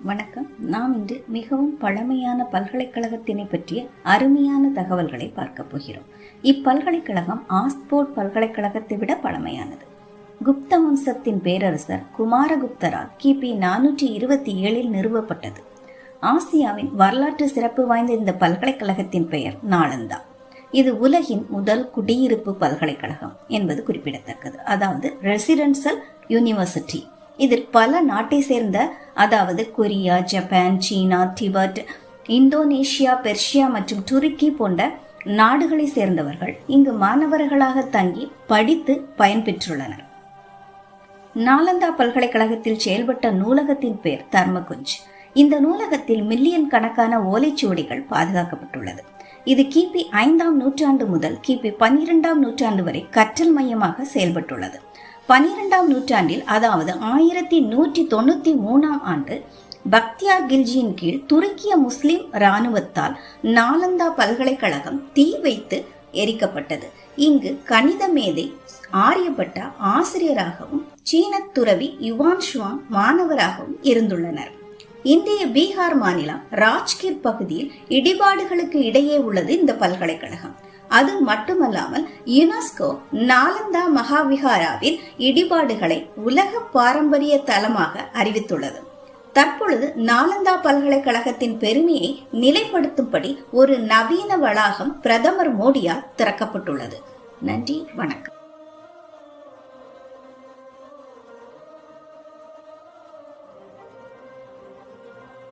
வணக்கம். நாம் இன்று மிகவும் பழமையான பல்கலைக்கழகத்தினை பற்றிய அருமையான தகவல்களை பார்க்க போகிறோம். இப்பல்கலைக்கழகம் ஆக்ஸ்போர்ட் பல்கலைக்கழகத்தை விட பழமையானது. குப்த வம்சத்தின் பேரரசர் குமாரகுப்தரால் கிபி 427 நிறுவப்பட்டது. ஆசியாவின் வரலாற்று சிறப்பு வாய்ந்த இந்த பல்கலைக்கழகத்தின் பெயர் நாலந்தா. இது உலகின் முதல் குடியிருப்பு பல்கலைக்கழகம் என்பது குறிப்பிடத்தக்கது. அதாவது ரெசிடென்ஷியல் யூனிவர்சிட்டி. இதில் பல நாட்டை சேர்ந்த, அதாவது கொரியா, ஜப்பான், சீனா, திபெத், இந்தோனேஷியா, பெர்ஷியா மற்றும் துருக்கி போன்ற நாடுகளை சேர்ந்தவர்கள் இங்கு மாணவர்களாக தங்கி படித்து பயன்பெற்றுள்ளனர். நாலந்தா பல்கலைக்கழகத்தில் செயல்பட்ட நூலகத்தின் பெயர் தர்மகுஞ்ச். இந்த நூலகத்தில் மில்லியன் கணக்கான ஓலைச்சுவடிகள் பாதுகாக்கப்பட்டுள்ளது. இது கிபி 5ஆம் நூற்றாண்டு முதல் கிபி 12ஆம் நூற்றாண்டு வரை கற்றல் மையமாக செயல்பட்டுள்ளது. 12ஆம் நூற்றாண்டில், அதாவது 1193ஆம் ஆண்டு, பக்தியார் கில்ஜியின் கீழ் துருக்கிய முஸ்லிம் இராணுவத்தால் நாலந்தா பல்கலைக்கழகம் தீ வைத்து எரிக்கப்பட்டது. இங்கு கணித மேதை ஆரியப்பட்டா ஆசிரியராகவும் சீன துறவி யுவான் ஷுவாங் மாணவராகவும் இருந்துள்ளனர். இந்திய பீகார் மாநிலம் ராஜ்கிர் பகுதியில் இடிபாடுகளுக்கு இடையே உள்ளது இந்த பல்கலைக்கழகம். அது மட்டுமல்லாமல் யுனெஸ்கோ நாலந்தா மகாவிகாராவில் இடிபாடுகளை உலக பாரம்பரிய தலமாக அறிவித்துள்ளது. தற்பொழுது நாலந்தா பல்கலைக்கழகத்தின் பெருமையை நிலைப்படுத்தும்படி ஒரு நவீன வளாகம் பிரதமர் மோடியால் திறக்கப்பட்டுள்ளது. நன்றி, வணக்கம்.